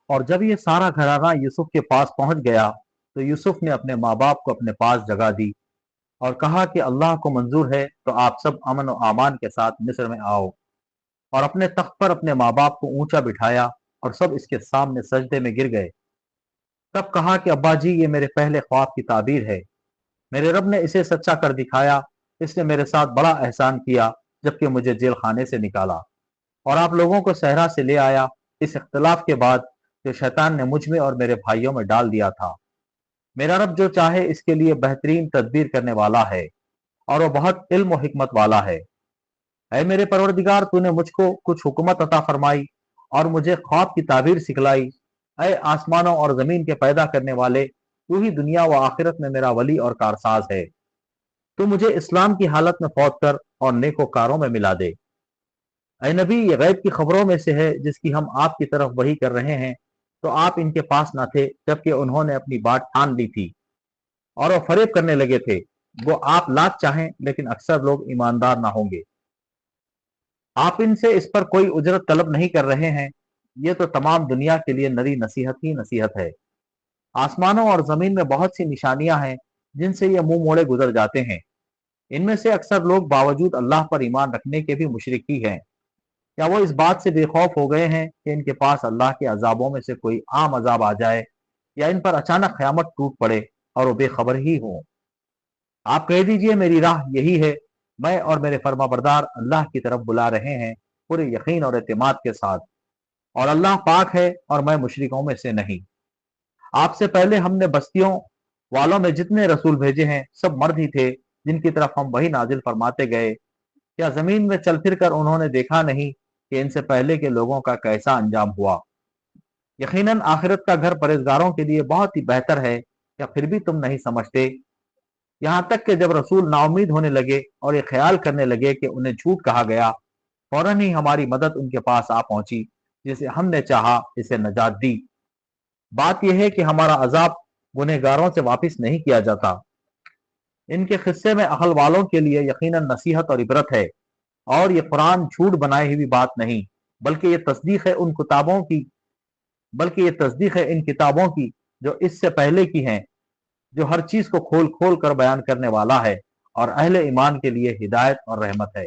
اور جب یہ سارا گھرانہ یوسف کے پاس پہنچ گیا تو یوسف نے اپنے ماں باپ کو اپنے پاس جگہ دی اور کہا کہ اللہ کو منظور ہے تو آپ سب امن و امان کے ساتھ مصر میں آؤ، اور اپنے تخت پر اپنے ماں باپ کو اونچا بٹھایا اور سب اس کے سامنے سجدے میں گر گئے۔ تب کہا کہ ابا جی، یہ میرے پہلے خواب کی تعبیر ہے، میرے رب نے اسے سچا کر دکھایا، اس نے میرے ساتھ بڑا احسان کیا جبکہ مجھے جیل خانے سے نکالا اور آپ لوگوں کو صحرا سے لے آیا، اس اختلاف کے بعد جو شیطان نے مجھ میں اور میرے بھائیوں میں ڈال دیا تھا۔ میرا رب جو چاہے اس کے لیے بہترین تدبیر کرنے والا ہے اور وہ بہت علم و حکمت والا ہے۔ اے میرے پروردگار، تو نے مجھ کو کچھ حکمت عطا فرمائی اور مجھے خواب کی تعبیر سکھلائی۔ اے آسمانوں اور زمین کے پیدا کرنے والے، تو ہی دنیا و آخرت میں میرا ولی اور کارساز ہے۔ تو مجھے اسلام کی حالت میں فوت کر اور نیکوکاروں میں ملا دے۔ اے نبی، یہ غیب کی خبروں میں سے ہے جس کی ہم آپ کی طرف وحی کر رہے ہیں، تو آپ ان کے پاس نہ تھے جبکہ انہوں نے اپنی بات ٹھان لی تھی اور وہ فریب کرنے لگے تھے۔ وہ آپ لاکھ چاہیں لیکن اکثر لوگ ایماندار نہ ہوں گے۔ آپ ان سے اس پر کوئی اجرت طلب نہیں کر رہے ہیں، یہ تو تمام دنیا کے لیے نری نصیحت ہی نصیحت ہے۔ آسمانوں اور زمین میں بہت سی نشانیاں ہیں جن سے یہ منہ موڑے گزر جاتے ہیں۔ ان میں سے اکثر لوگ باوجود اللہ پر ایمان رکھنے کے بھی مشرک ہی ہیں۔ کیا وہ اس بات سے بے خوف ہو گئے ہیں کہ ان کے پاس اللہ کے عذابوں میں سے کوئی عام عذاب آ جائے یا ان پر اچانک قیامت ٹوٹ پڑے اور وہ بے خبر ہی ہوں؟ آپ کہہ دیجئے میری راہ یہی ہے، میں اور میرے فرما بردار اللہ کی طرف بلا رہے ہیں پورے یقین اور اعتماد کے ساتھ، اور اللہ پاک ہے اور میں مشرکوں میں سے نہیں۔ آپ سے پہلے ہم نے بستیوں والوں میں جتنے رسول بھیجے ہیں سب مرد ہی تھے جن کی طرف ہم وہی نازل فرماتے گئے۔ کیا زمین میں چل پھر کر انہوں نے دیکھا نہیں کہ ان سے پہلے کے لوگوں کا کیسا انجام ہوا؟ یقیناً آخرت کا گھر پرہیزگاروں کے لیے بہت ہی بہتر ہے، یا پھر بھی تم نہیں سمجھتے؟ یہاں تک کہ جب رسول نا امید ہونے لگے اور یہ خیال کرنے لگے کہ انہیں جھوٹ کہا گیا، فوراً ہی ہماری مدد ان کے پاس آ پہنچی، جسے ہم نے چاہا اسے نجات دی۔ بات یہ ہے کہ ہمارا عذاب گنہگاروں سے واپس نہیں کیا جاتا۔ ان کے قصے میں عقل والوں کے لیے یقیناً نصیحت اور عبرت ہے، اور یہ قرآن جھوٹ بنائے ہوئی بات نہیں، بلکہ یہ تصدیق ہے ان کتابوں کی جو اس سے پہلے کی ہیں، جو ہر چیز کو کھول کھول کر بیان کرنے والا ہے، اور اہل ایمان کے لیے ہدایت اور رحمت ہے۔